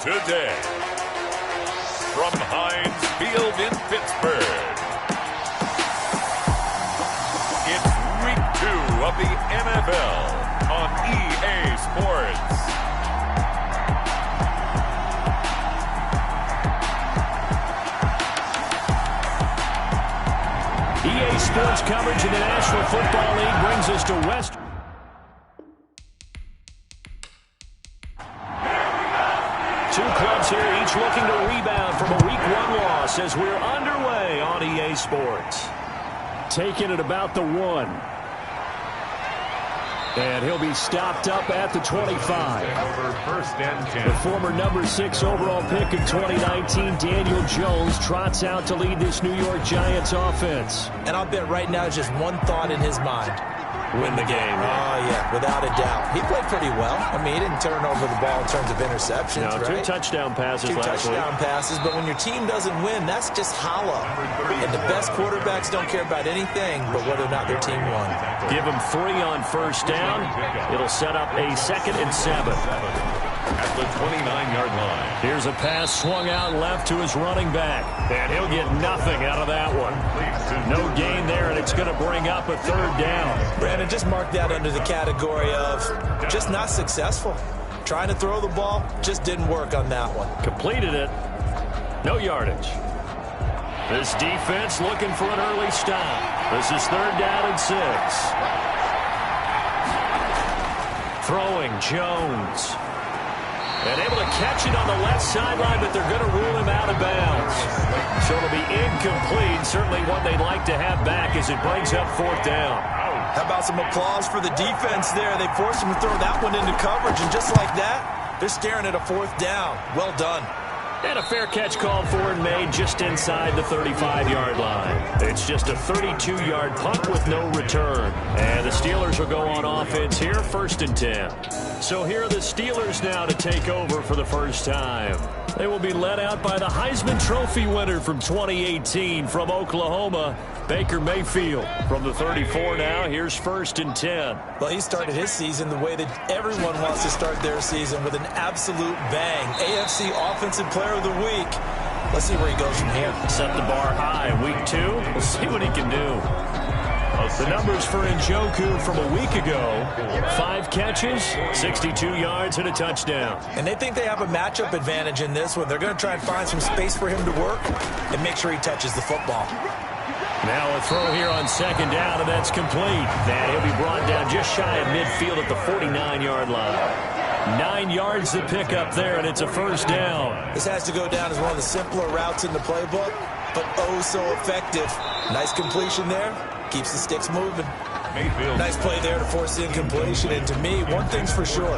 today. From Heinz Field in Pittsburgh, it's Week 2 of the NFL on EA Sports. EA Sports coverage in the National Football League brings us to West. Two clubs here, each looking to rebound from a Week 1 loss as we're underway on EA Sports. Taking it about the 1. And he'll be stopped up at the 25. First and 10. The former number 6 overall pick of 2019, Daniel Jones, trots out to lead this New York Giants offense. And I'll bet right now just one thought in his mind. Win the game. Oh, yeah, without a doubt. He played pretty well. I mean, he didn't turn over the ball in terms of interceptions, No, right? 2 touchdown passes Two last week. touchdown passes, but when your team doesn't win, that's just hollow. And the best quarterbacks don't care about anything but whether or not their team won. Give him 3 on first down. It'll set up a 2nd and 7. At the 29-yard line. Here's a pass swung out left to his running back. And he'll get nothing out of that one. No gain there, and it's going to bring up a 3rd down. Brandon, just mark that under the category of just not successful. Trying to throw the ball, just didn't work on that one. Completed it. No yardage. This defense looking for an early stop. This is 3rd down and 6. Throwing Jones. And able to catch it on the left sideline, but they're going to rule him out of bounds. So it'll be incomplete. Certainly one they'd like to have back as it brings up 4th down. How about some applause for the defense there? They forced him to throw that one into coverage, and just like that, they're staring at a 4th down. Well done. And a fair catch called for and made just inside the 35-yard line. It's just a 32-yard punt with no return. And the Steelers will go on offense here, 1st and 10. So here are the Steelers now to take over for the first time. They will be led out by the Heisman Trophy winner from 2018 from Oklahoma, Baker Mayfield. From the 34 now, here's 1st and 10. Well, he started his season the way that everyone wants to start their season, with an absolute bang. AFC Offensive Player of the Week. Let's see where he goes from here. Set the bar high. Week 2, we'll see what he can do. The numbers for Njoku from a week ago: 5 catches, 62 yards, and a touchdown. And they think they have a matchup advantage in this one. They're going to try and find some space for him to work and make sure he touches the football. Now a throw here on 2nd down, and that's complete. And he'll be brought down just shy of midfield at the 49-yard line. 9 yards to pick up there, and it's a 1st down. This has to go down as one of the simpler routes in the playbook, but oh so effective. Nice completion there. Keeps the sticks moving. Mayfield. Nice play there to force the incompletion. And to me, one thing's for sure.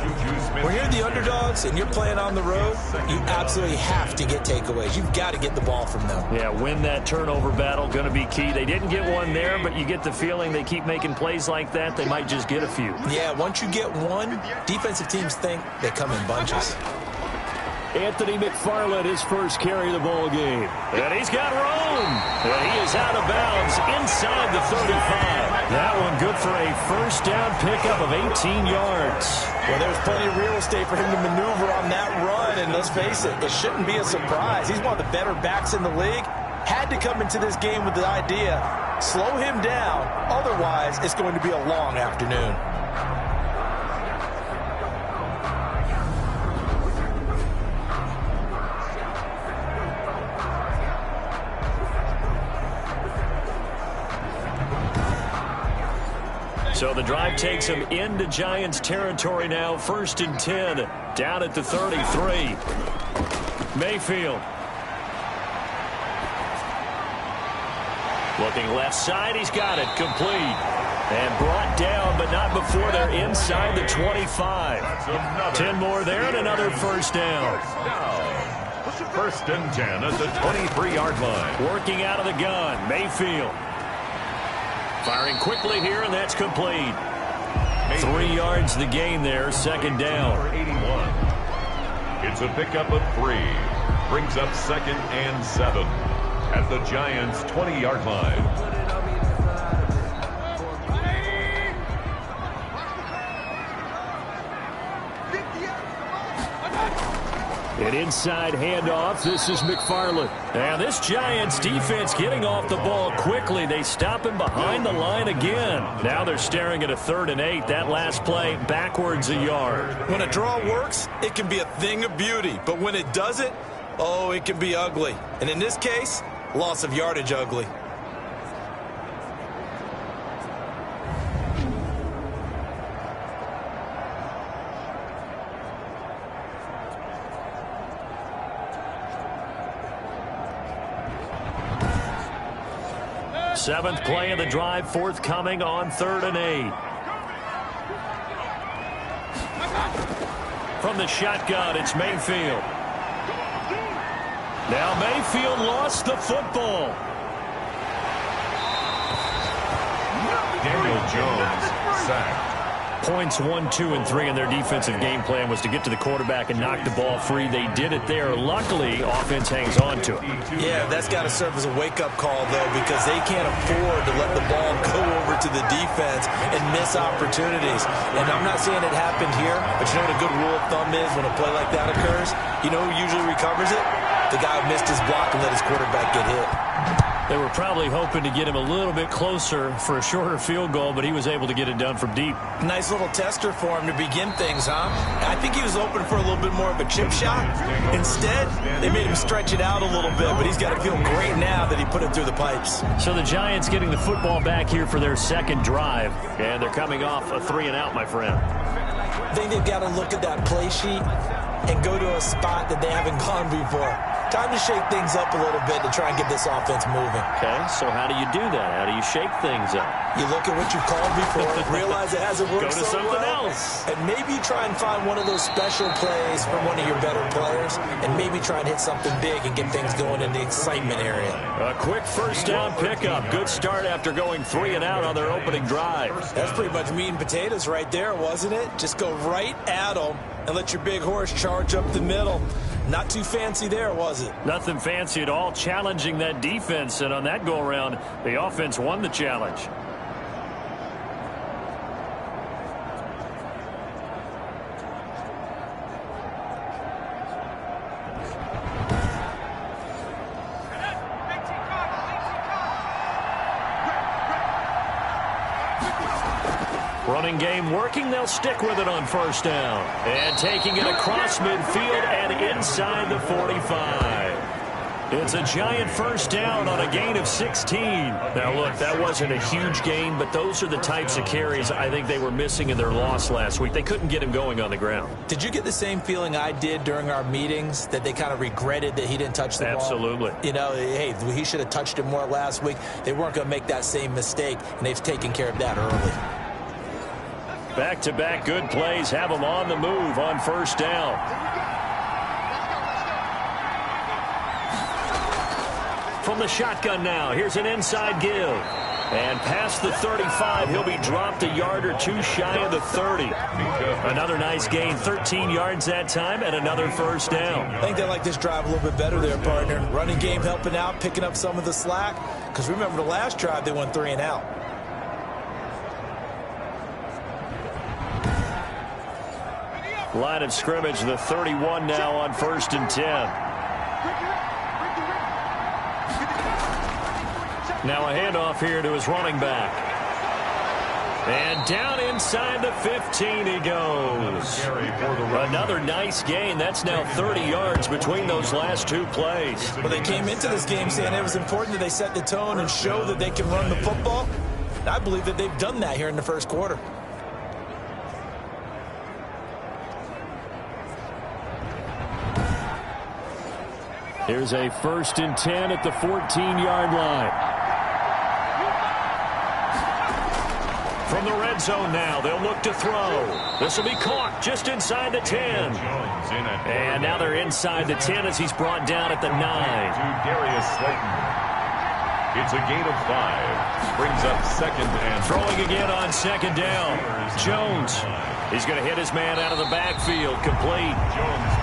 When you're the underdogs and you're playing on the road, you absolutely have to get takeaways. You've got to get the ball from them. Yeah, win that turnover battle, going to be key. They didn't get one there, but you get the feeling they keep making plays like that, they might just get a few. Yeah, once you get one, defensive teams think they come in bunches. Anthony McFarland, his first carry of the ball game. And he's got room. And he is out of bounds inside the 35. That one good for a 1st down pickup of 18 yards. Well, there's plenty of real estate for him to maneuver on that run. And let's face it, it shouldn't be a surprise. He's one of the better backs in the league. Had to come into this game with the idea, slow him down. Otherwise, it's going to be a long afternoon. So the drive takes him into Giants territory now. 1st and 10, down at the 33. Mayfield. Looking left side, he's got it, complete. And brought down, but not before they're inside the 25. 10 more there and another 1st down. 1st and 10 at the 23-yard line. Working out of the gun, Mayfield. Firing quickly here, and that's complete. 3 yards the gain there, 2nd down. 81. It's a pickup of 3. Brings up 2nd and 7 at the Giants' 20-yard line. An inside handoff. This is McFarland. And this Giants defense getting off the ball quickly. They stop him behind the line again. Now they're staring at a 3rd and 8. That last play backwards a yard. When a draw works, it can be a thing of beauty. But when it doesn't, oh, it can be ugly. And in this case, loss of yardage ugly. Seventh play of the drive, forthcoming on 3rd and 8. From the shotgun, it's Mayfield. Now Mayfield lost the football. Daniel Jones sacked. Points 1, 2, and 3 in their defensive game plan was to get to the quarterback and knock the ball free. They did it there. Luckily, offense hangs on to it. Yeah, that's got to serve as a wake-up call, though, because they can't afford to let the ball go over to the defense and miss opportunities. And I'm not saying it happened here, but you know what a good rule of thumb is when a play like that occurs? You know who usually recovers it? The guy who missed his block and let his quarterback get hit. They were probably hoping to get him a little bit closer for a shorter field goal, but he was able to get it done from deep. Nice little tester for him to begin things, huh? I think he was hoping for a little bit more of a chip shot. Instead, they made him stretch it out a little bit, but he's got to feel great now that he put it through the pipes. So the Giants getting the football back here for their second drive, and they're coming off a 3 and out, my friend. I think they've got to look at that play sheet and go to a spot that they haven't gone before. Time to shake things up a little bit to try and get this offense moving. Okay, so how do you do that? How do you shake things up? You look at what you've called before, realize it hasn't worked Go to so something well, else. and maybe try and find one of those special plays from one of your better players, and maybe try and hit something big and get things going in the excitement area. A quick first down pickup. Good start after going 3 and out on their opening drive. That's pretty much meat and potatoes right there, wasn't it? Just go right at them and let your big horse charge up the middle. Not too fancy there, was it? Nothing fancy at all, challenging that defense, and on that go-around, the offense won the challenge. Running game working. They'll stick with it on first down. And taking it across midfield and inside the 45. It's a Giant first down on a gain of 16. Now, look, that wasn't a huge gain, but those are the types of carries I think they were missing in their loss last week. They couldn't get him going on the ground. Did you get the same feeling I did during our meetings, that they kind of regretted that he didn't touch the ball? Absolutely. You know, hey, he should have touched it more last week. They weren't going to make that same mistake, and they've taken care of that early. Back-to-back good plays have them on the move on first down. From the shotgun now, here's an inside give. And past the 35, he'll be dropped a yard or two shy of the 30. Another nice gain, 13 yards that time, and another first down. I think they like this drive a little bit better there, partner. Running game helping out, picking up some of the slack. Because remember, the last drive, they went 3 and out. Line of scrimmage, the 31 now on 1st and 10. Now a handoff here to his running back. And down inside the 15 he goes. Another nice gain. That's now 30 yards between those last two plays. Well, they came into this game saying it was important that they set the tone and show that they can run the football. I believe that they've done that here in the first quarter. Here's a 1st and 10 at the 14-yard line. From the red zone now, they'll look to throw. This will be caught just inside the 10. And now they're inside the 10 as he's brought down at the 9. To Darius Slayton. It's a gain of 5. Brings up 2nd and... Throwing again on 2nd down. Jones. He's going to hit his man out of the backfield, complete.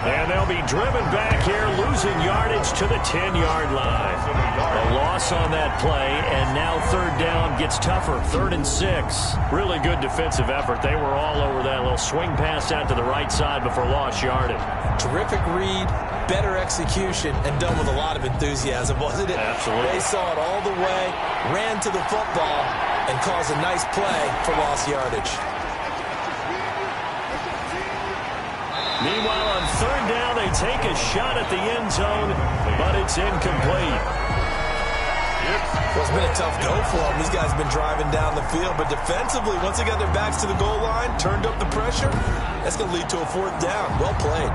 And they'll be driven back here, losing yardage to the 10-yard line. A loss on that play, and now third down gets tougher. 3rd and 6. Really good defensive effort. They were all over that little swing pass out to the right side before lost yardage. Terrific read, better execution, and done with a lot of enthusiasm, wasn't it? Absolutely. They saw it all the way, ran to the football, and caused a nice play for lost yardage. Meanwhile, on 3rd down, they take a shot at the end zone, but it's incomplete. Well, it's been a tough go for them. These guys have been driving down the field, but defensively, once they got their backs to the goal line, turned up the pressure, that's going to lead to a 4th down. Well played.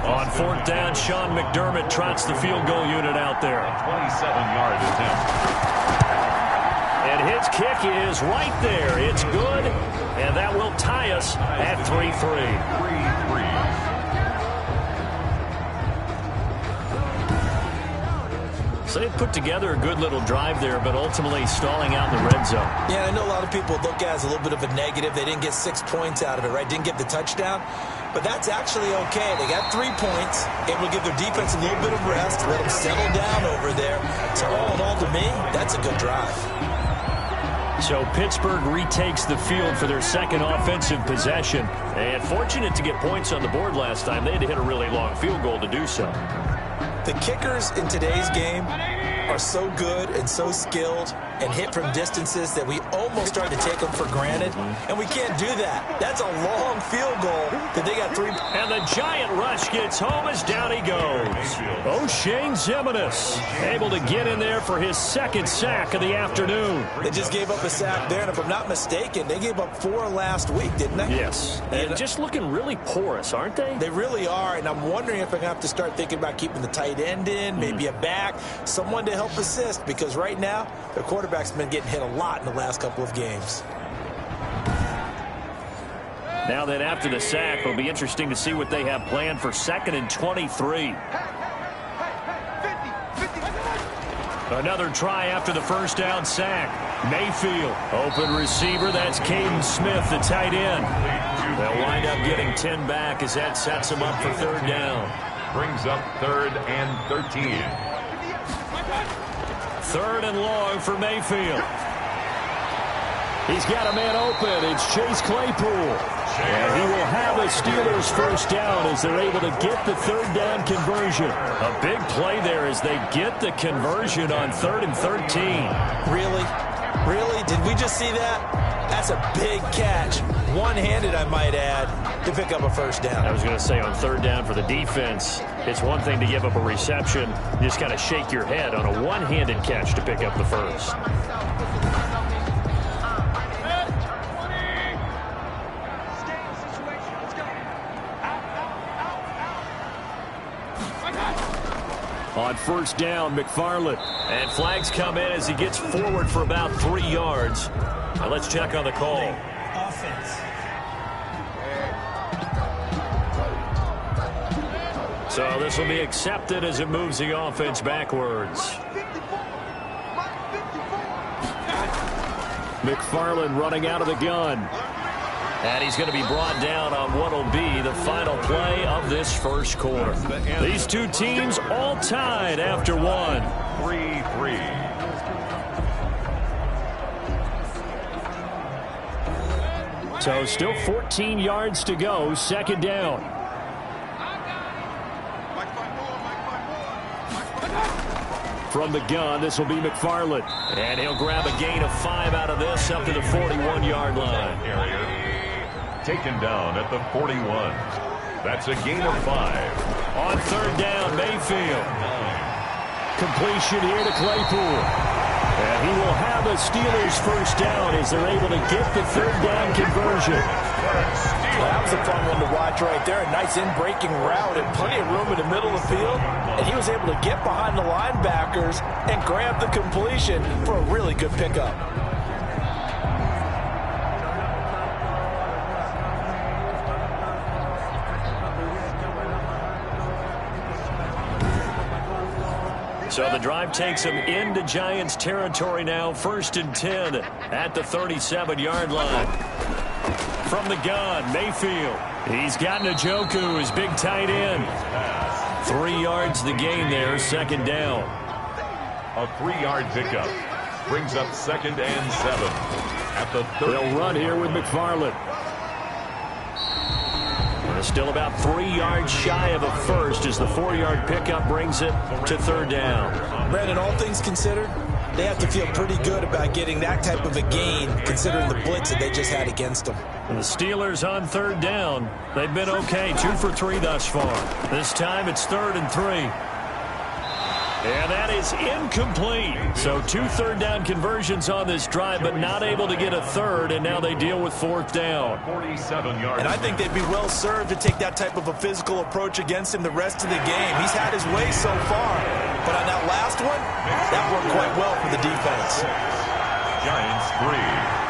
On 4th down, Sean McDermott trots the field goal unit out there. 27-yard attempt. And his kick is right there. It's good, and that will tie us at 3-3. 3-3. So they put together a good little drive there, but ultimately stalling out in the red zone. Yeah, I know a lot of people look at it as a little bit of a negative. They didn't get 6 points out of it, right? Didn't get the touchdown. But that's actually okay. They got 3 points, able to give their defense a little bit of rest, let them settle down over there. So all in all, to me, that's a good drive. So Pittsburgh retakes the field for their 2nd offensive possession. And fortunate to get points on the board last time. They had to hit a really long field goal to do so. The kickers in today's game are so good and so skilled and hit from distances that we almost start to take them for granted, and we can't do that. That's a long field goal that they got 3. And the giant rush gets home as down he goes. O'Shane Ximines able to get in there for his 2nd sack of the afternoon. They just gave up a sack there, and if I'm not mistaken, they gave up 4 last week, didn't they? Yes, and just looking really porous, aren't they? They really are, and I'm wondering if I'm going to have to start thinking about keeping the tight end in, maybe a back, someone to help assist, because right now, their quarterback's been getting hit a lot in the last couple of games. Now then, after the sack, it'll be interesting to see what they have planned for 2nd and 23. Another try after the 1st down sack. Mayfield, open receiver. That's Caden Smith, the tight end. They'll wind up getting 10 back as that sets them up for 3rd down. Brings up 3rd and 13. 3rd and long for Mayfield. He's got a man open. It's Chase Claypool. And he will have a Steelers 1st down as they're able to get the 3rd down conversion. A big play there as they get the conversion on 3rd and 13. Really? Really? Did we just see that? That's a big catch. One-handed, I might add, to pick up a 1st down. I was going to say on 3rd down for the defense, it's one thing to give up a reception. You just got to shake your head on a one-handed catch to pick up the 1st. On 1st down, McFarland. And flags come in as he gets forward for about 3 yards. Now let's check on the call. Offense. So this will be accepted as it moves the offense backwards. McFarland running out of the gun. And he's going to be brought down on what will be the final play of this 1st quarter. These two teams all tied after 1. 3-3. So still 14 yards to go, 2nd down. From the gun, this will be McFarland. And he'll grab a gain of 5 out of this up to the 41-yard line. Taken down at the 41. That's a gain of 5. On 3rd down, Mayfield. Completion here to Claypool. And he will have a Steelers 1st down as they're able to get the 3rd down conversion. Well, that was a fun one to watch right there. A nice in-breaking route and plenty of room in the middle of the field. And he was able to get behind the linebackers and grab the completion for a really good pickup. So the drive takes him into Giants territory now. 1st and 10 at the 37-yard line. From the gun, Mayfield. He's got Njoku, his big tight end. 3 yards the gain there, second down. A 3-yard pickup brings up 2nd and 7 at the 30. They'll run here with McFarland. They're still about 3 yards shy of a first as the 4-yard pickup brings it to 3rd down. Brandon, all things considered, they have to feel pretty good about getting that type of a gain considering the blitz that they just had against them. And the Steelers on 3rd down. They've been okay, 2 for 3 thus far. This time it's 3rd and 3. And that is incomplete. So 2 third-down conversions on this drive, but not able to get a third, and now they deal with 4th down. 47 yards. And I think they'd be well served to take that type of a physical approach against him the rest of the game. He's had his way so far, but on that last one, that worked quite well for the defense. Giants 3.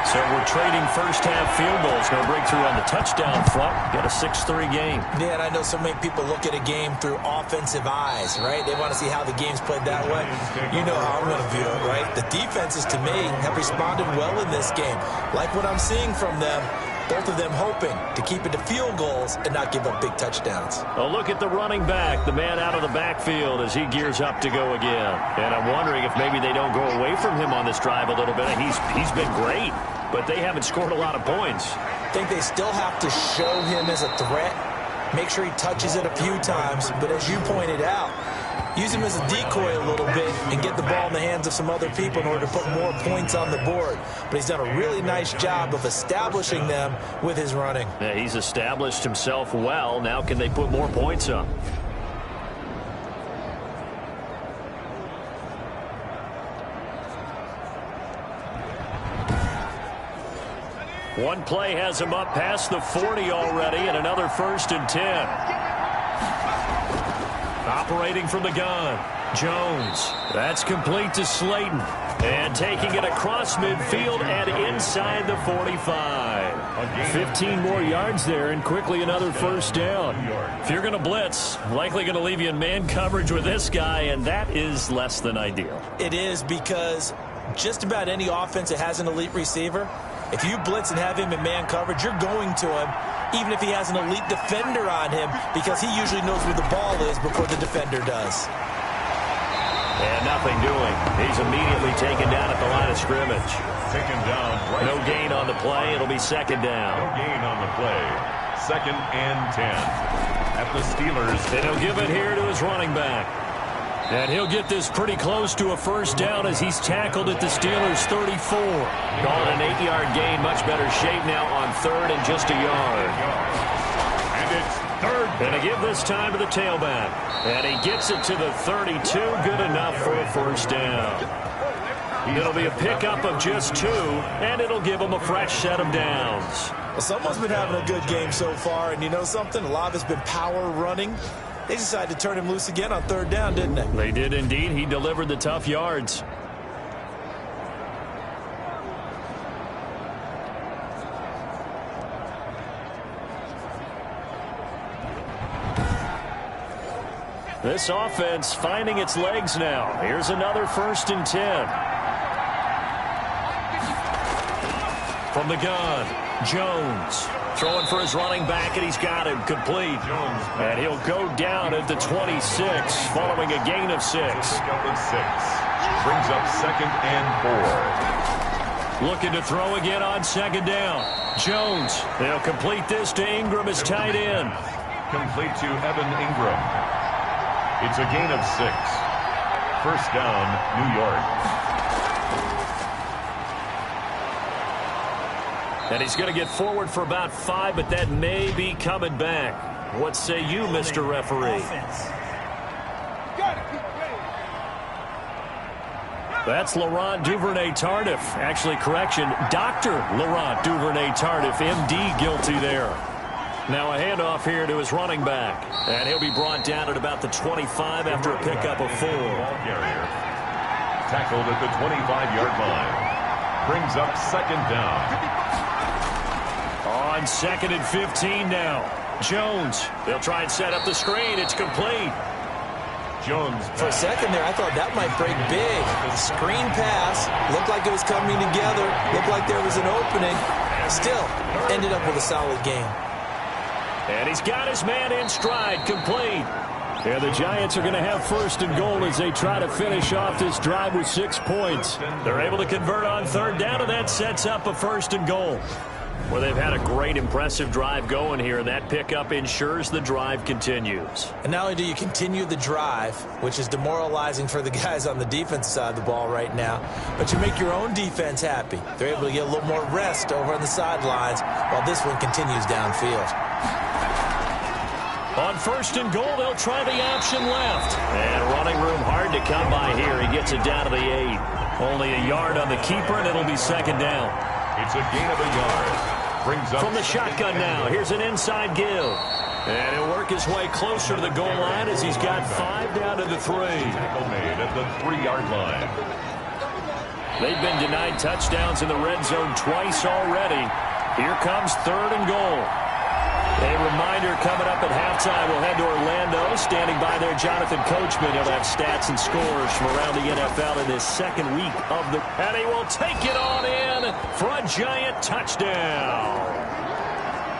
So we're trading first-half field goals. No breakthrough on the touchdown front. Got a 6-3 game. Yeah, and I know so many people look at a game through offensive eyes, right? They want to see how the game's played that way. You know how I'm going to view it, right? The defenses, to me, have responded well in this game. Like what I'm seeing from them, both of them hoping to keep it to field goals and not give up big touchdowns. A look at the running back, the man out of the backfield as he gears up to go again. And I'm wondering if maybe they don't go away from him on this drive a little bit. He's been great, but they haven't scored a lot of points. I think they still have to show him as a threat, make sure he touches it a few times, but as you pointed out, use him as a decoy a little bit and get the ball in the hands of some other people in order to put more points on the board. But he's done a really nice job of establishing them with his running. Yeah, he's established himself well. Now can they put more points up? One play has him up past the 40 already, and another 1st and 10. Operating from the gun, Jones. That's complete to Slayton. And taking it across midfield and inside the 45. 15 more yards there and quickly another 1st down. If you're going to blitz, likely going to leave you in man coverage with this guy, and that is less than ideal. It is, because just about any offense that has an elite receiver, if you blitz and have him in man coverage, you're going to him, even if he has an elite defender on him, because he usually knows where the ball is before the defender does. And nothing doing. He's immediately taken down at the line of scrimmage. Taken down. Right. No gain on the play. It'll be 2nd down. No gain on the play. 2nd and 10 at the Steelers. And he'll give it here to his running back. And he'll get this pretty close to a 1st down as he's tackled at the Steelers' 34. Calling an 8-yard gain. Much better shape now on 3rd and just a yard. And it's 3rd. And a give this time to the tailback. And he gets it to the 32. Good enough for a 1st down. It'll be a pickup of just 2, and it'll give him a fresh set of downs. Well, someone's been having a good game so far, and you know something? A lot of it's been power running. They decided to turn him loose again on 3rd down, didn't they? They did indeed. He delivered the tough yards. This offense finding its legs now. Here's another 1st and 10. From the gun, Jones. Throwing for his running back, and he's got him complete. And he'll go down at the 26, following a gain of 6. Brings up 2nd and 4. Looking to throw again on 2nd down. Jones. They'll complete this to Ingram as tight end. Complete to Evan Ingram. It's a gain of 6. 1st down, New York. And he's going to get forward for about 5, but that may be coming back. What say you, Mr. Referee? That's Laurent Duvernay-Tardif. Actually, correction, Dr. Laurent Duvernay-Tardif, MD, guilty there. Now a handoff here to his running back. And he'll be brought down at about the 25 after a pickup of 4. Tackled at the 25-yard line. Brings up 2nd down. On 2nd and 15 now. Jones. They'll try and set up the screen. It's complete. Jones. For a second there, I thought that might break big. Screen pass. Looked like it was coming together. Looked like there was an opening. Still, ended up with a solid game. And he's got his man in stride, complete. And the Giants are going to have first and goal as they try to finish off this drive with 6 points. They're able to convert on third down, and that sets up a first and goal. Well, they've had a great, impressive drive going here, and that pickup ensures the drive continues. And not only do you continue the drive, which is demoralizing for the guys on the defense side of the ball right now, but you make your own defense happy. They're able to get a little more rest over on the sidelines while this one continues downfield. On first and goal, they'll try the option left. And running room hard to come by here. He gets it down to the 8. Only a yard on the keeper, and it'll be second down. It's a gain of a yard. Brings up from the shotgun now. Here's an inside give. And he'll work his way closer to the goal line as he's got 5 down to the 3. Tackle made at the 3-yard line. They've been denied touchdowns in the red zone twice already. Here comes third and goal. A reminder coming up at halftime. We'll head to Orlando. Standing by there, Jonathan Coachman. He'll have stats and scores from around the NFL in this second week of the... And he will take it on in for a Giant touchdown.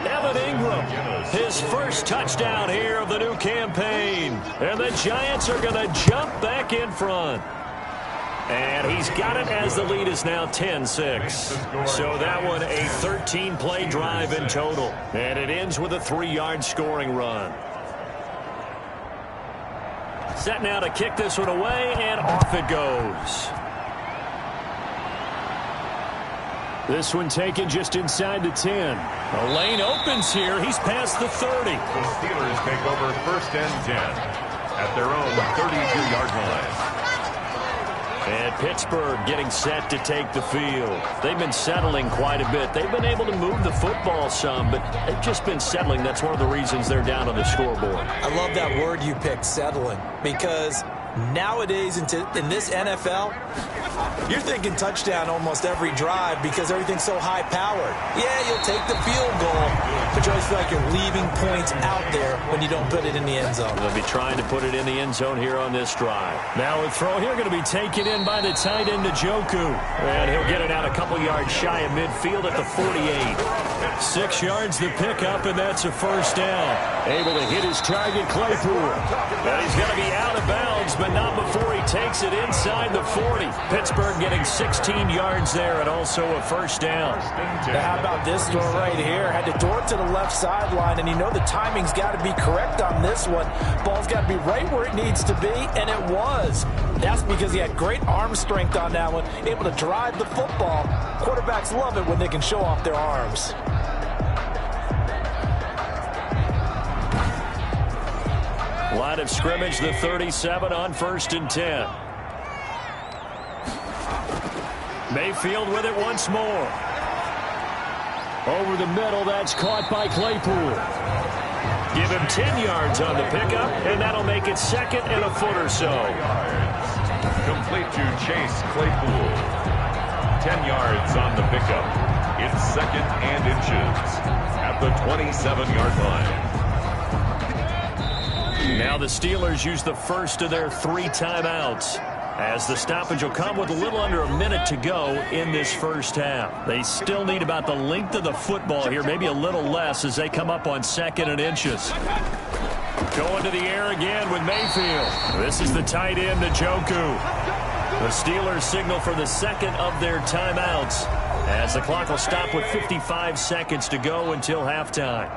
Evan Ingram, his first touchdown here of the new campaign. And the Giants are going to jump back in front. And he's got it as the lead is now 10-6. So that one a 13-play drive in total. And it ends with a 3-yard scoring run. Set now to kick this one away, and off it goes. This one taken just inside the 10. A lane opens here. He's past the 30. The Steelers take over first and 10 at their own 32-yard line. And Pittsburgh getting set to take the field. They've been settling quite a bit. They've been able to move the football some, but they've just been settling. That's one of the reasons they're down on the scoreboard. I love that word you picked, settling, because nowadays in this NFL, you're thinking touchdown almost every drive because everything's so high-powered. Yeah, you'll take the field goal, but you always feel like you're leaving points out there when you don't put it in the end zone. They'll be trying to put it in the end zone here on this drive. Now a throw here going to be taken in by the tight end, Njoku. And he'll get it out a couple yards shy of midfield at the 48. 6 yards the pickup, and that's a first down. Able to hit his target, Claypool. And he's going to be out of bounds, but not before he takes it inside the 40. Pittsburgh getting 16 yards there and also a first down. Now how about this throw right here? Had to throw it to the left sideline, and you know the timing's got to be correct on this one. Ball's got to be right where it needs to be, and it was. That's because he had great arm strength on that one, able to drive the football. Quarterbacks love it when they can show off their arms. Line of scrimmage, the 37 on first and 10. Mayfield with it once more. Over the middle, that's caught by Claypool. Give him 10 yards on the pickup, and that'll make it second and a foot or so. Complete to Chase Claypool. 10 yards on the pickup. It's second and inches at the 27-yard line. Now the Steelers use the first of their 3 timeouts, as the stoppage will come with a little under a minute to go in this first half. They still need about the length of the football here, maybe a little less as they come up on second and inches. Going to the air again with Mayfield. This is the tight end, Njoku. The Steelers signal for the second of their timeouts as the clock will stop with 55 seconds to go until halftime.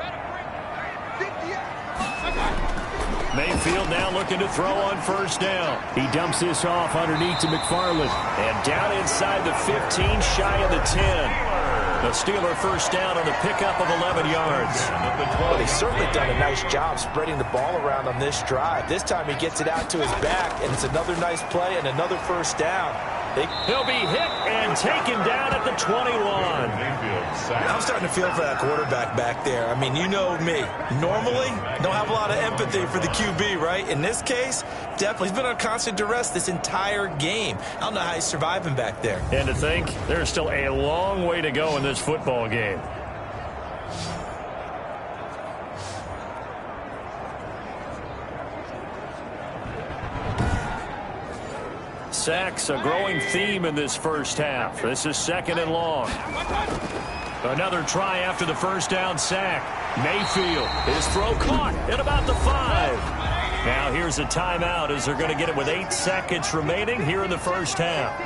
Mayfield now looking to throw on first down. He dumps this off underneath to McFarland. And down inside the 15, shy of the 10. The Steeler first down on the pickup of 11 yards. Well, they've certainly done a nice job spreading the ball around on this drive. This time he gets it out to his back, and it's another nice play and another first down. He'll be hit and taken down at the 21. I'm starting to feel for that quarterback back there. I mean, you know me. Normally, don't have a lot of empathy for the QB, right? In this case, definitely. He's been on constant duress this entire game. I don't know how he's surviving back there. And to think, there's still a long way to go in this football game. Sacks, a growing theme in this first half. This is second and long. Another try after the first down sack. Mayfield, his throw caught at about the 5. Now here's a timeout as they're going to get it with 8 seconds remaining here in the first half.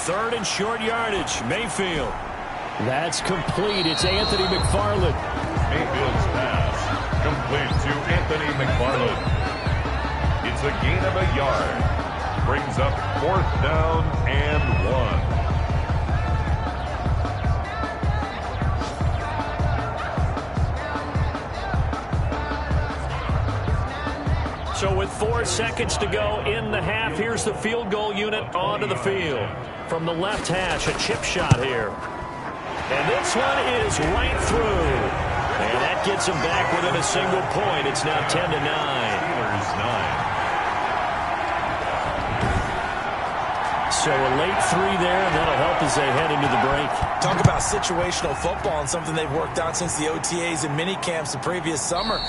3rd and short yardage, Mayfield. That's complete. It's Anthony McFarland. Mayfield's pass complete to Anthony McFarland. It's a gain of a yard. Brings up 4th down and 1. So with 4 seconds to go in the half, here's the field goal unit onto the field. From the left hash, a chip shot here. And this one is right through. And that gets him back within a single point. It's now 10-9. Steelers 9. So a late 3 there, and that'll help as they head into the break. Talk about situational football and something they've worked out since the OTAs and mini camps the previous summer.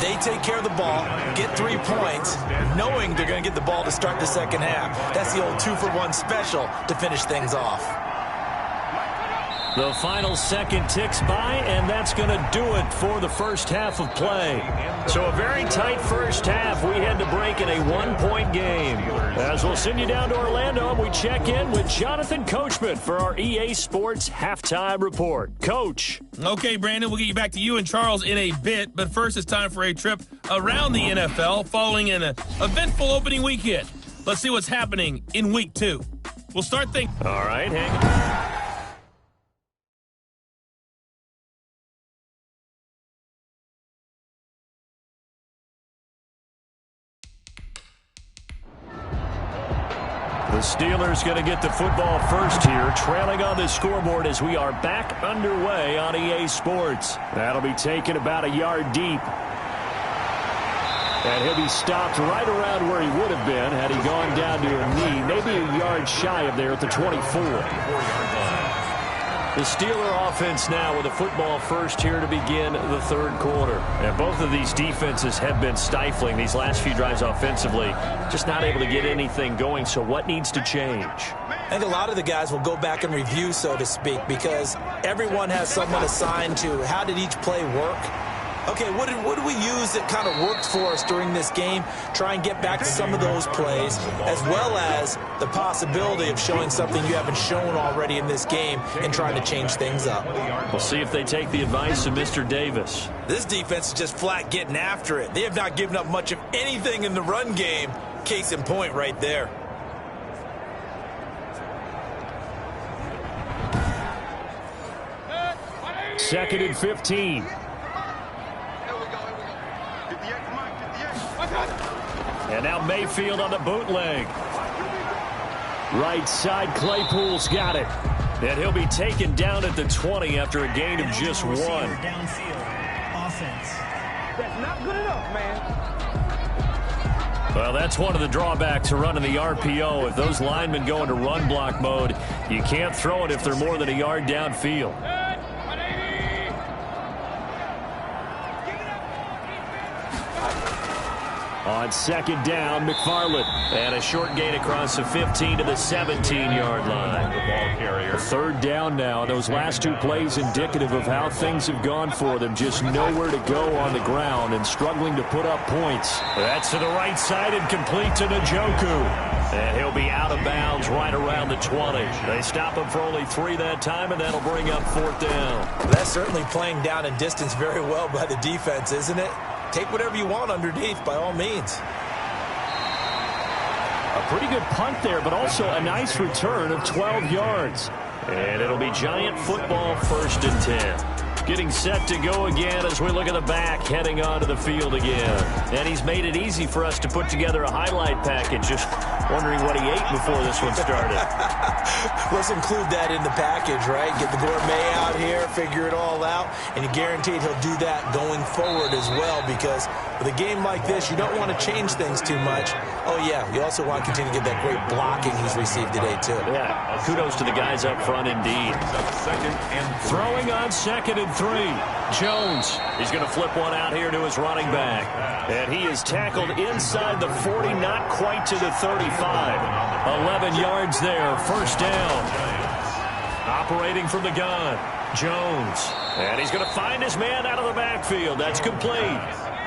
They take care of the ball, get 3 points, knowing they're going to get the ball to start the second half. That's the old 2-for-1 special to finish things off. The final second ticks by, and that's going to do it for the first half of play. So a very tight first half. We head to break in a 1-point game. As we'll send you down to Orlando, we check in with Jonathan Coachman for our EA Sports Halftime Report. Coach. Okay, Brandon, we'll get you back to you and Charles in a bit, but first it's time for a trip around the NFL following an eventful opening weekend. Let's see what's happening in Week 2. We'll start things. All right, hang on. The Steelers going to get the football first here, trailing on the scoreboard as we are back underway on EA Sports. That'll be taken about a yard deep. And he'll be stopped right around where he would have been had he gone down to a knee, maybe a yard shy of there at the 24. The Steeler offense now with a football first here to begin the 3rd quarter. And both of these defenses have been stifling these last few drives offensively. Just not able to get anything going, so what needs to change? I think a lot of the guys will go back and review, so to speak, because everyone has someone assigned to how did each play work. Okay, what did we use that kind of worked for us during this game? Try and get back to some of those plays, as well as the possibility of showing something you haven't shown already in this game and trying to change things up. We'll see if they take the advice of Mr. Davis. This defense is just flat getting after it. They have not given up much of anything in the run game. Case in point right there. Second and 15. And now Mayfield on the bootleg. Right side, Claypool's got it. And he'll be taken down at the 20 after a gain of just 1. Downfield. Offense. That's not good enough, man. Well, that's one of the drawbacks of running the RPO. If those linemen go into run block mode, you can't throw it if they're more than a yard downfield. On second down, McFarland. And a short gain across the 15 to the 17-yard line. The ball carrier. 3rd down now. Those last 2 plays indicative of how things have gone for them. Just nowhere to go on the ground and struggling to put up points. That's to the right side and complete to Njoku. And he'll be out of bounds right around the 20. They stop him for only 3 that time, and that'll bring up 4th down. That's certainly playing down in distance very well by the defense, isn't it? Take whatever you want underneath, by all means. A pretty good punt there, but also a nice return of 12 yards. And it'll be Giant football 1st and 10. Getting set to go again as we look at the back, heading onto the field again. And he's made it easy for us to put together a highlight package. Just wondering what he ate before this one started. Let's include that in the package, right? Get the gourmet out here, figure it all out, and you're guaranteed he'll do that going forward as well, because with a game like this, you don't want to change things too much. Oh, yeah, you also want to continue to get that great blocking he's received today, too. Yeah, kudos to the guys up front indeed. Throwing on 2nd and 3. Jones, he's going to flip one out here to his running back. And he is tackled inside the 40, not quite to the 35. 11 yards there, 1st down. Operating from the gun, Jones. And he's going to find his man out of the backfield. That's complete.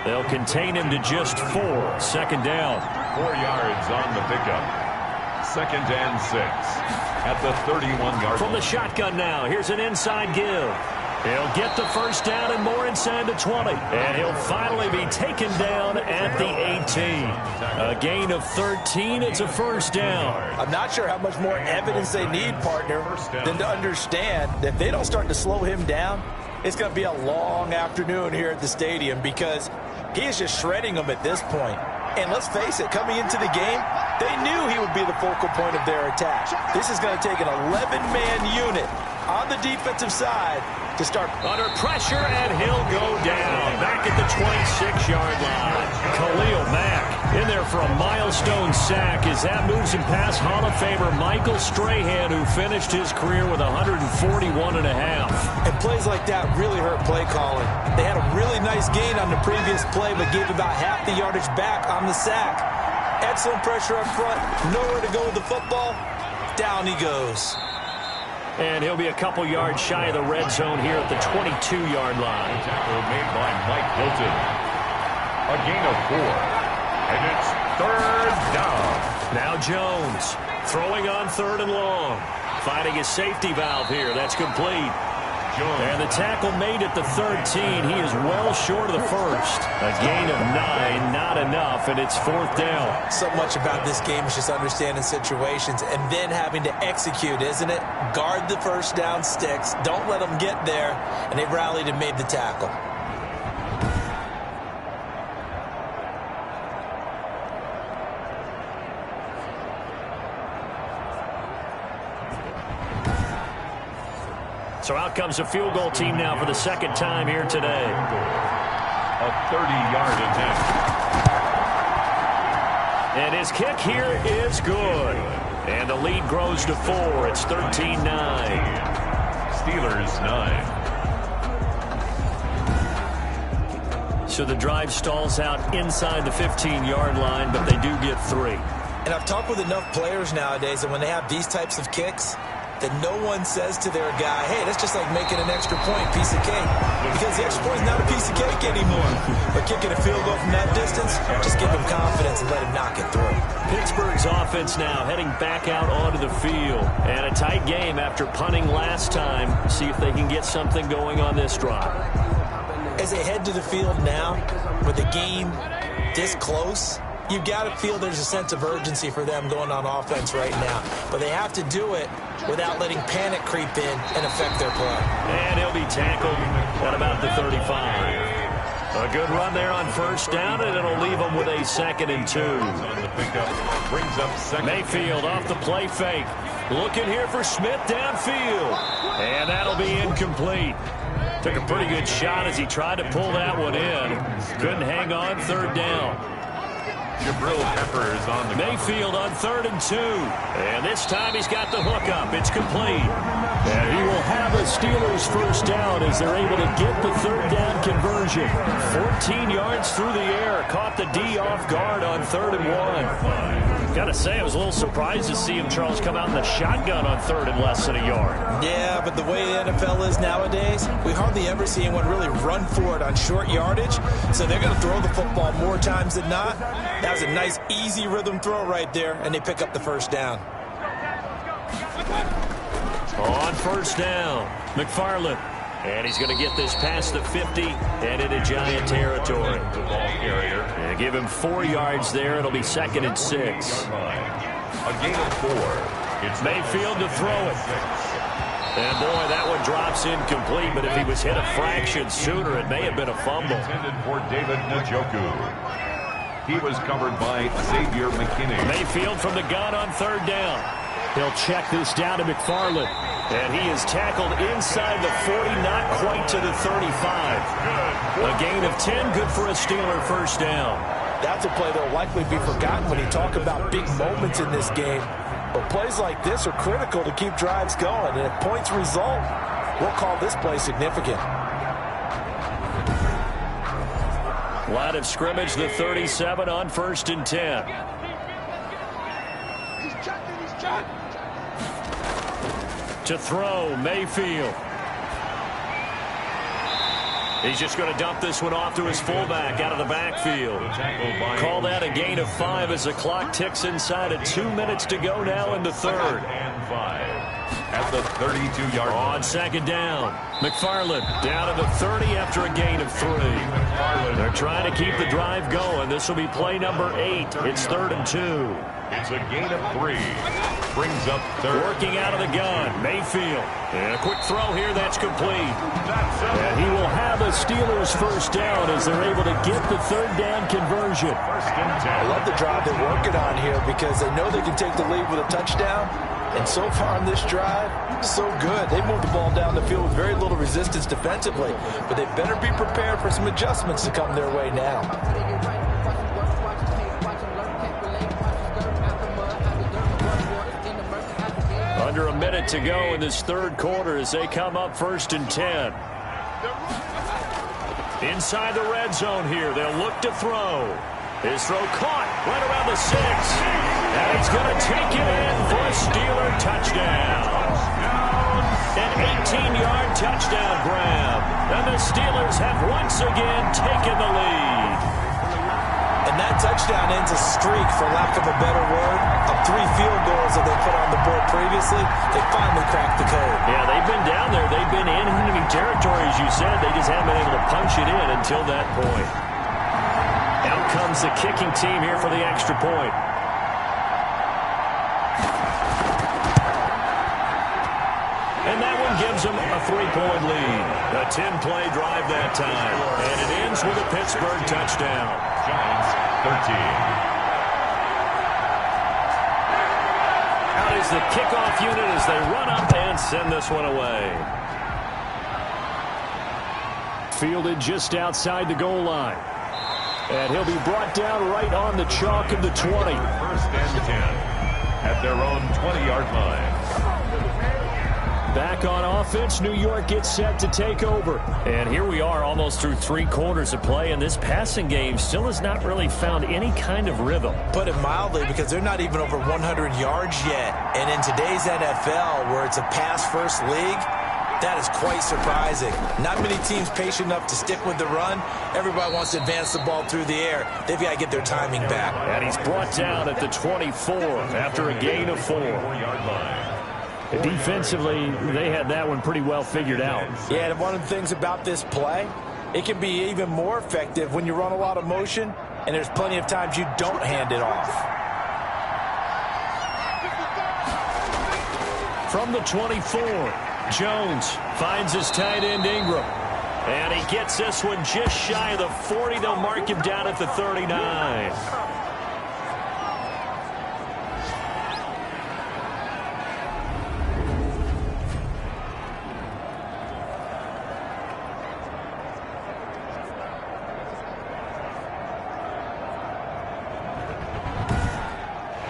They'll contain him to just 4. 2nd down. 4 yards on the pickup. 2nd and 6 at the 31-yard From line. the shotgun now, here's an inside give. He'll get the 1st down and more inside the 20. And he'll finally be taken down at the 18. A gain of 13. It's a 1st down. I'm not sure how much more evidence they need, partner, than to understand that if they don't start to slow him down, it's going to be a long afternoon here at the stadium because he is just shredding them at this point. And let's face it, coming into the game, they knew he would be the focal point of their attack. This is going to take an 11-man unit on the defensive side to start. Under pressure, and he'll go down. Back at the 26-yard line. Khalil Mack in there for a milestone sack as that moves him past Hall of Famer Michael Strahan, who finished his career with 141.5. And plays like that really hurt play calling. They had a really nice gain on the previous play, but gave about half the yardage back on the sack. Excellent pressure up front. Nowhere to go with the football. Down he goes. And he'll be a couple yards shy of the red zone here at the 22-yard line. Tackle made by Mike Hilton. A gain of 4. And it's 3rd down. Now Jones throwing on 3rd and long. Finding his safety valve here. That's complete. And the tackle made at the 13. He is well short of the 1st. A gain of 9, not enough, and it's 4th down. So much about this game is just understanding situations and then having to execute, isn't it? Guard the 1st down sticks. Don't let them get there. And they rallied and made the tackle. So out comes a field goal team now for the 2nd time here today. A 30-yard attempt. And his kick here is good. And the lead grows to 4. It's 13-9. Steelers 9. So the drive stalls out inside the 15-yard line, but they do get 3. And I've talked with enough players nowadays that when they have these types of kicks, that no one says to their guy, hey, that's just like making an extra point, piece of cake. Because the extra point is not a piece of cake anymore. But kicking a field goal from that distance, just give him confidence and let him knock it through. Pittsburgh's offense now heading back out onto the field. And a tight game after punting last time. See if they can get something going on this drive. As they head to the field now, with the game this close, you've got to feel there's a sense of urgency for them going on offense right now. But they have to do it without letting panic creep in and affect their play. And he'll be tackled at about the 35. A good run there on 1st down, and it'll leave them with a 2nd and 2. On the pickup, brings up 2nd. Mayfield off the play fake. Looking here for Smith downfield. And that'll be incomplete. Took a pretty good shot as he tried to pull that one in. Couldn't hang on. 3rd down. Jabril Peppers on the Mayfield on 3rd and 2. And this time he's got the hook up. It's complete. And he will have a Steelers 1st down as they're able to get the 3rd down conversion. 14 yards through the air. Caught the D off guard on 3rd and 1. Gotta say, I was a little surprised to see him, Charles, come out in the shotgun on 3rd and less than a yard. Yeah, but the way the NFL is nowadays, we hardly ever see anyone really run for it on short yardage. So they're going to throw the football more times than not. That was a nice, easy rhythm throw right there, and they pick up the 1st down. On 1st down, McFarland. And he's going to get this past the 50 and into Giant territory. The ball carrier. And give him 4 yards there. It'll be 2nd and 6. A gain of 4. It's Mayfield to throw it. And boy, that one drops incomplete, but if he was hit a fraction sooner, it may have been a fumble. Intended for David Njoku. He was covered by Xavier McKinney. Mayfield from the gun on 3rd down. He'll check this down to McFarland. And he is tackled inside the 40, not quite to the 35. A gain of 10, good for a Steeler 1st down. That's a play that will likely be forgotten when you talk about big moments in this game. But plays like this are critical to keep drives going. And if points result, we'll call this play significant. Line of scrimmage, the 37 on 1st and 10. To throw, Mayfield. He's just going to dump this one off to his fullback out of the backfield. Call that a gain of 5 as the clock ticks inside of 2 minutes to go now in the third. And 5 at the 32-yard line. On second down, McFarland down to the 30 after a gain of 3. They're trying to keep the drive going. This will be play number 8. It's 3rd and 2. It's a gain of 3. Brings up third. Working out of the gun, Mayfield. And a quick throw here that's complete. And he will have a Steelers first down as they're able to get the 3rd down conversion. I love the drive they're working on here because they know they can take the lead with a touchdown. And so far on this drive, so good. They moved the ball down the field with very little resistance defensively. But they better be prepared for some adjustments to come their way now. Under a minute to go in this third quarter as they come up 1st and 10. Inside the red zone here. They'll look to throw. His throw caught right around the 6. And he's going to take it in for a Steeler touchdown. An 18-yard touchdown grab. And the Steelers have once again taken the lead. And that touchdown ends a streak, for lack of a better word, of 3 field goals that they put on the board previously. They finally cracked the code. Yeah, they've been down there. They've been in enemy territory, as you said. They just haven't been able to punch it in until that point. Out comes the kicking team here for the extra point. And that one gives them a 3-point lead. A 10-play drive that time. And it ends with a Pittsburgh touchdown. Giants 13. Out is the kickoff unit as they run up and send this one away. Fielded just outside the goal line. And he'll be brought down right on the chalk of the 20. 1st and 10 at their own 20-yard line. Back on offense, New York gets set to take over. And here we are almost through 3 quarters of play, and this passing game still has not really found any kind of rhythm. Put it mildly, because they're not even over 100 yards yet. And in today's NFL, where it's a pass-first league, that is quite surprising. Not many teams patient enough to stick with the run. Everybody wants to advance the ball through the air. They've got to get their timing back. And he's brought down at the 24 after a gain of 4. 4-yard line. Defensively, they had that one pretty well figured out. Yeah, and one of the things about this play, it can be even more effective when you run a lot of motion, and there's plenty of times you don't hand it off. From the 24, Jones finds his tight end Ingram. And he gets this one just shy of the 40. They'll mark him down at the 39.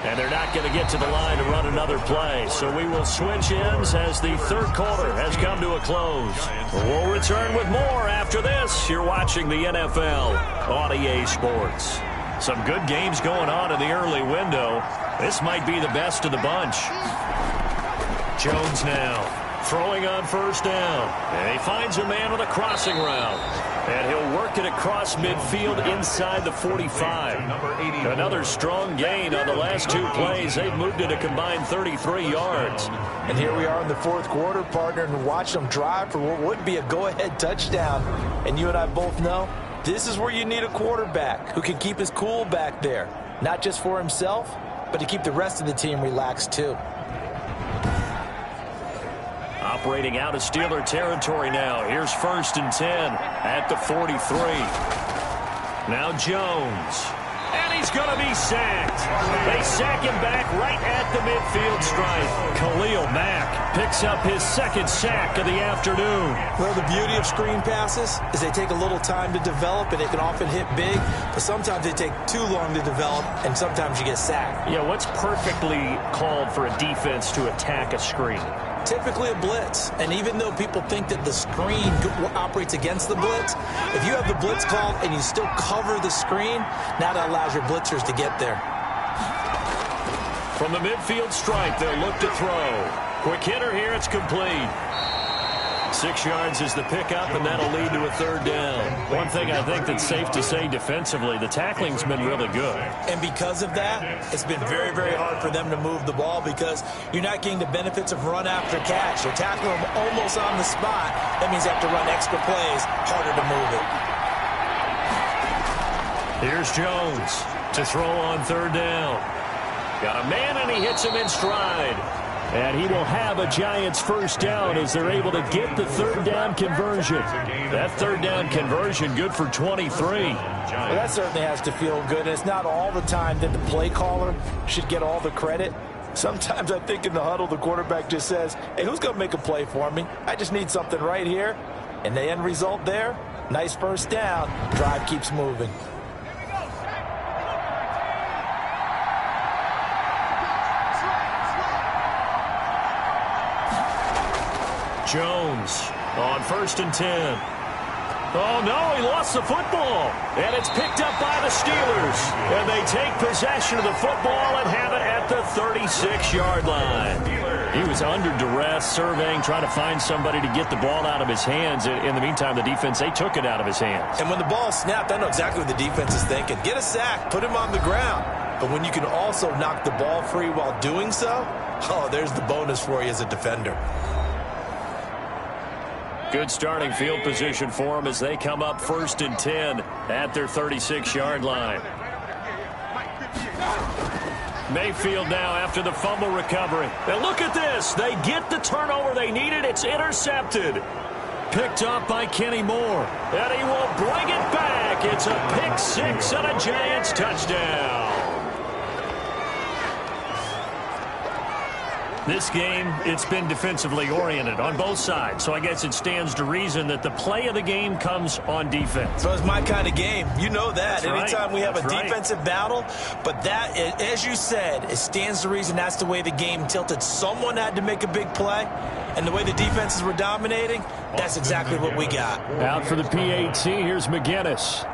And they're not going to get to the line to run another play. So we will switch ends as the third quarter has come to a close. We'll return with more after this. You're watching the NFL on EA Sports. Some good games going on in the early window. This might be the best of the bunch. Jones now throwing on 1st down. And he finds a man with a crossing route. And he'll work it across midfield inside the 45. Another strong gain on the last 2 plays. They've moved it a combined 33 yards. And here we are in the 4th quarter, partner, and watch them drive for what would be a go-ahead touchdown. And you and I both know this is where you need a quarterback who can keep his cool back there. Not just for himself, but to keep the rest of the team relaxed too. Operating out of Steeler territory now. Here's 1st and 10 at the 43. Now Jones. And he's going to be sacked. They sack him back right at the midfield stripe. Khalil Mack picks up his 2nd sack of the afternoon. Well, the beauty of screen passes is they take a little time to develop, and it can often hit big, but sometimes they take too long to develop, and sometimes you get sacked. Yeah, what's perfectly called for a defense to attack a screen? Typically a blitz, and even though people think that the screen operates against the blitz, if you have the blitz called and you still cover the screen, now that allows your blitzers to get there. From the midfield stripe, they'll look to throw. Quick hitter here, it's complete. 6 yards is the pickup, and that'll lead to a 3rd down. One thing I think that's safe to say defensively, the tackling's been really good. And because of that, it's been very, very hard for them to move the ball because you're not getting the benefits of run after catch. You're tackling them almost on the spot. That means you have to run extra plays, harder to move it. Here's Jones to throw on 3rd down. Got a man, and he hits him in stride. And he will have a Giants 1st down as they're able to get the 3rd down conversion. That 3rd down conversion good for 23. Well, that certainly has to feel good. And it's not all the time that the play caller should get all the credit. Sometimes I think in the huddle, the quarterback just says, hey, who's going to make a play for me? I just need something right here. And the end result there, nice 1st down. Drive keeps moving. Jones on 1st and 10. Oh, no, he lost the football. And it's picked up by the Steelers. And they take possession of the football and have it at the 36-yard line. He was under duress, surveying, trying to find somebody to get the ball out of his hands. In the meantime, the defense, they took it out of his hands. And when the ball snapped, I know exactly what the defense is thinking. Get a sack, put him on the ground. But when you can also knock the ball free while doing so, oh, there's the bonus for you as a defender. Good starting field position for them as they come up 1st and 10 at their 36-yard line. Mayfield now after the fumble recovery. And look at this. They get the turnover they needed. It's intercepted. Picked up by Kenny Moore. And he will bring it back. It's a pick 6 and a Giants touchdown. This game, it's been defensively oriented on both sides, so I guess it stands to reason that the play of the game comes on defense. So it's my kind of game. You know that. That's Anytime we have That's a defensive battle, but that, as you said, it stands to reason that's the way the game tilted. Someone had to make a big play, and the way the defenses were dominating, that's exactly what we got. Out for the PAT, here's McGinnis.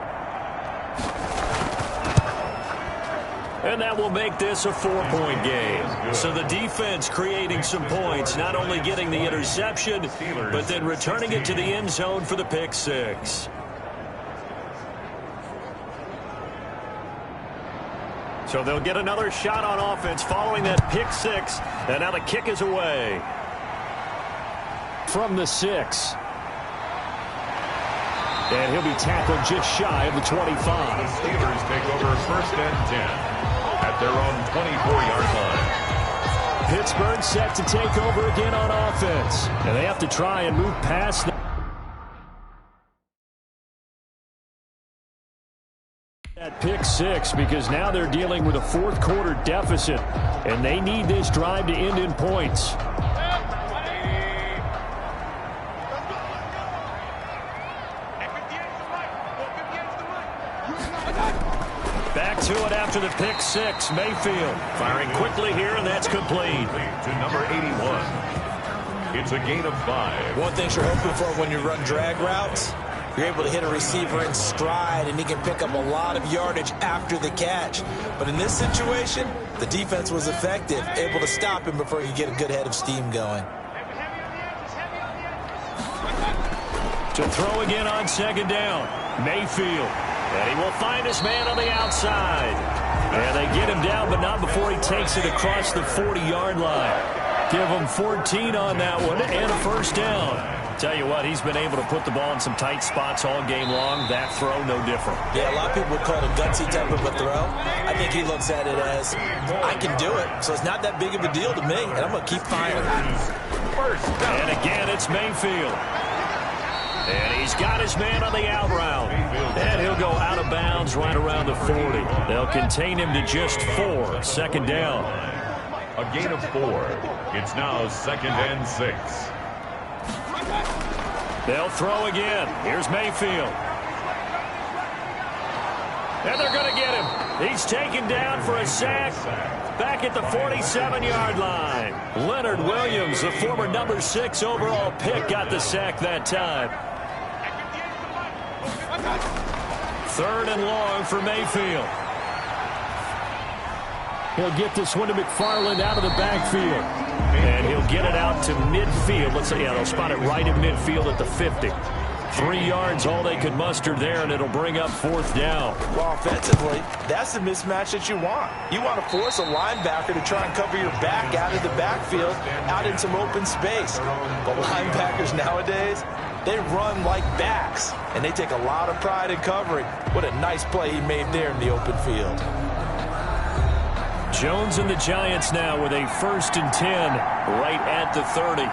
And that will make this a 4-point game. So the defense creating some points, not only getting the interception, but then returning it to the end zone for the pick 6. So they'll get another shot on offense following that pick 6. And now the kick is away. From the 6. And he'll be tackled just shy of the 25. The Steelers take over 1st and 10. At their own 24-yard line. Pittsburgh set to take over again on offense. And they have to try and move past that pick 6 because now they're dealing with a 4th quarter deficit. And they need this drive to end in points. Back to it after the pick 6. Mayfield firing quickly here, and that's complete. To number 81. It's a gain of 5. One thing you're hoping for when you run drag routes, you're able to hit a receiver in stride, and he can pick up a lot of yardage after the catch. But in this situation, the defense was effective, able to stop him before he could get a good head of steam going. To throw again on 2nd down. Mayfield. And he will find his man on the outside. And they get him down, but not before he takes it across the 40-yard line. Give him 14 on that one and a 1st down. Tell you what, he's been able to put the ball in some tight spots all game long. That throw, no different. Yeah, a lot of people would call it a gutsy type of a throw. I think he looks at it as, I can do it, so it's not that big of a deal to me, and I'm going to keep firing. And again, it's Mayfield. And he's got his man on the out route. And he'll go out of bounds right around the 40. They'll contain him to just 4. 2nd down. A gain of 4. It's now 2nd and 6. They'll throw again. Here's Mayfield. And they're going to get him. He's taken down for a sack back at the 47-yard line. Leonard Williams, the former number 6 overall pick, got the sack that time. 3rd and long for Mayfield. He'll get this one to McFarland out of the backfield. And he'll get it out to midfield. Let's say, yeah, they'll spot it right in midfield at the 50. 3 yards, all they could muster there, and it'll bring up 4th down. Well, offensively, that's the mismatch that you want. You want to force a linebacker to try and cover your back out of the backfield, out in some open space. But linebackers nowadays, they run like backs, and they take a lot of pride in covering. What a nice play he made there in the open field. Jones and the Giants now with a 1st and 10 right at the 30.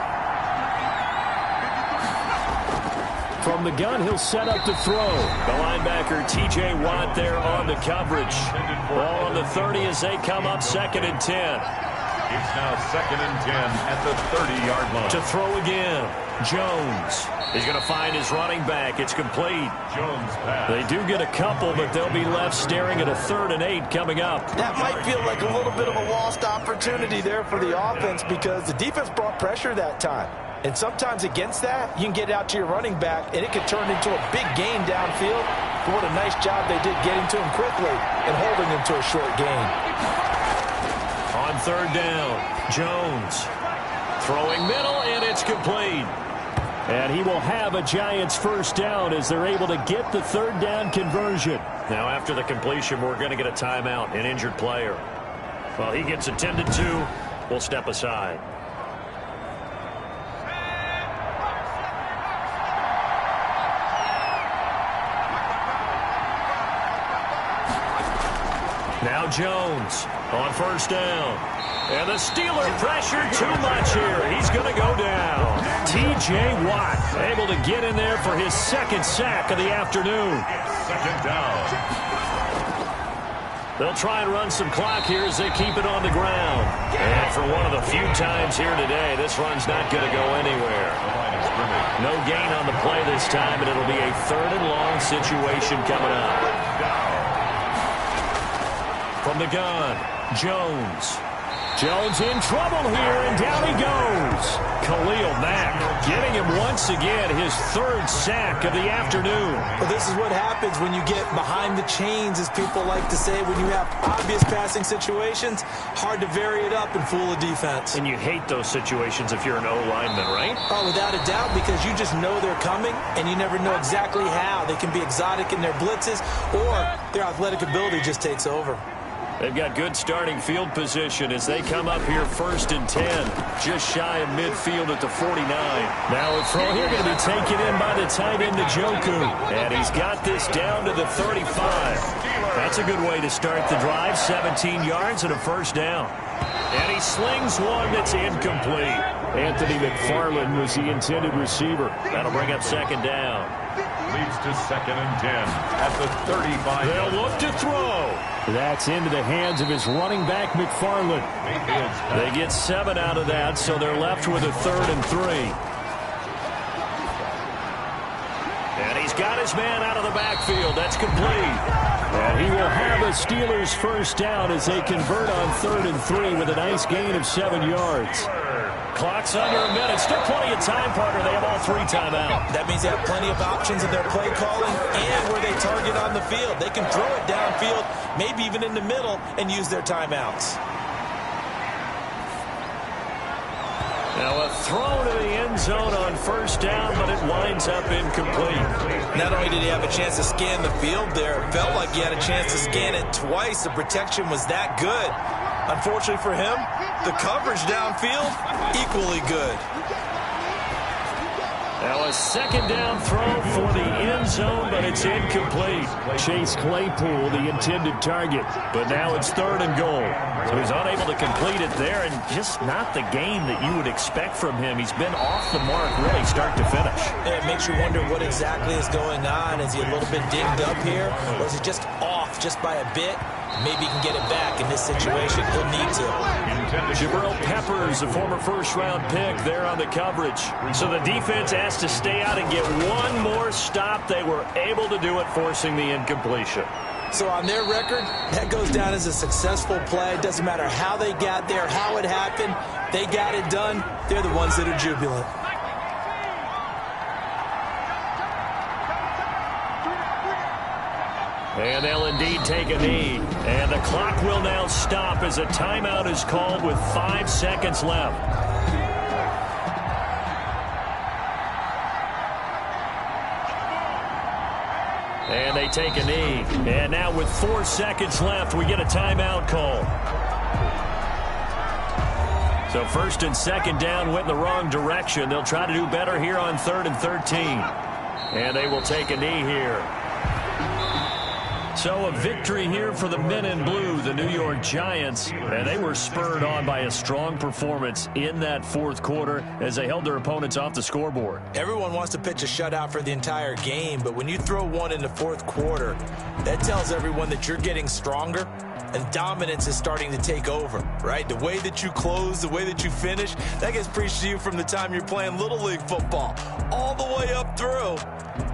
From the gun, he'll set up to throw. The linebacker, T.J. Watt, there on the coverage. Ball on the 30 as they come up 2nd and 10. It's now 2nd and 10 at the 30-yard line. To throw again, Jones. He's going to find his running back. It's complete. Jones pass. They do get a couple, but they'll be left staring at a 3rd and 8 coming up. That might feel like a little bit of a lost opportunity there for the offense because the defense brought pressure that time. And sometimes against that, you can get out to your running back, and it could turn into a big gain downfield. But what a nice job they did getting to him quickly and holding him to a short gain. On 3rd down, Jones throwing middle, and it's complete. And he will have a Giants 1st down as they're able to get the 3rd down conversion. Now after the completion, we're going to get a timeout, an injured player. Well, he gets attended to. We'll step aside. Now Jones on 1st down. And the Steelers pressure too much here. He's going to go down. T.J. Watt able to get in there for his 2nd sack of the afternoon. 2nd down. They'll try and run some clock here as they keep it on the ground. And for one of the few times here today, this run's not going to go anywhere. No gain on the play this time, and it'll be a 3rd and long situation coming up. From the gun, Jones. Jones in trouble here, and down he goes. Khalil Mack getting him once again his 3rd sack of the afternoon. Well, this is what happens when you get behind the chains, as people like to say. When you have obvious passing situations, hard to vary it up and fool a defense. And you hate those situations if you're an O-lineman, right? Oh, without a doubt, because you just know they're coming, and you never know exactly how. They can be exotic in their blitzes, or their athletic ability just takes over. They've got good starting field position as they come up here 1st and 10, just shy of midfield at the 49. Now a throw here going to be taken in by the tight end, Njoku. And he's got this down to the 35. That's a good way to start the drive, 17 yards and a 1st down. And he slings one that's incomplete. Anthony McFarland was the intended receiver. That'll bring up 2nd down. Leads to 2nd and 10 at the 35. They'll look to throw. That's into the hands of his running back, McFarland. They get 7 out of that, so they're left with a 3rd and 3. And he's got his man out of the backfield. That's complete. And he will have a Steelers 1st down as they convert on 3rd and 3 with a nice gain of 7 yards. Clock's under a minute. Still plenty of time, partner. They have all 3 timeouts. That means they have plenty of options in their play calling and where they target on the field. They can throw it downfield, maybe even in the middle, and use their timeouts. Now a throw to the end zone on 1st down, but it winds up incomplete. Not only did he have a chance to scan the field there, it felt like he had a chance to scan it twice. The protection was that good. Unfortunately for him, the coverage downfield, equally good. Now a 2nd down throw for the end zone, but it's incomplete. Chase Claypool, the intended target. But now it's 3rd and goal. So he's unable to complete it there, and just not the game that you would expect from him. He's been off the mark really start to finish. It makes you wonder what exactly is going on. Is he a little bit dinged up here, or is he just off just by a bit? Maybe he can get it back in this situation. He'll need to. Jabril Peppers, a former 1st-round pick, there on the coverage. So the defense has to stay out and get one more stop. They were able to do it, forcing the incompletion. So on their record, that goes down as a successful play. It doesn't matter how they got there, how it happened. They got it done. They're the ones that are jubilant. And they'll indeed take a knee. And the clock will now stop as a timeout is called with 5 seconds left. And they take a knee. And now with 4 seconds left, we get a timeout call. So 1st and 2nd down went in the wrong direction. They'll try to do better here on 3rd and 13. And they will take a knee here. So a victory here for the men in blue, the New York Giants. And they were spurred on by a strong performance in that 4th quarter as they held their opponents off the scoreboard. Everyone wants to pitch a shutout for the entire game, but when you throw one in the 4th quarter, that tells everyone that you're getting stronger and dominance is starting to take over, right? The way that you close, the way that you finish, that gets preached to you from the time you're playing Little League football all the way up through.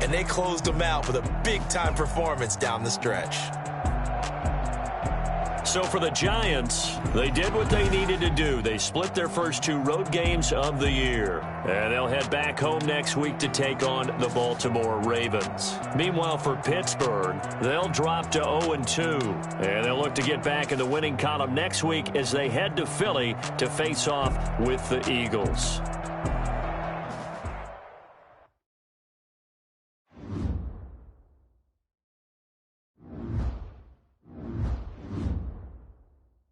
And they closed them out with a big-time performance down the stretch. So for the Giants, they did what they needed to do. They split their first 2 road games of the year. And they'll head back home next week to take on the Baltimore Ravens. Meanwhile, for Pittsburgh, they'll drop to 0-2. And they'll look to get back in the winning column next week as they head to Philly to face off with the Eagles.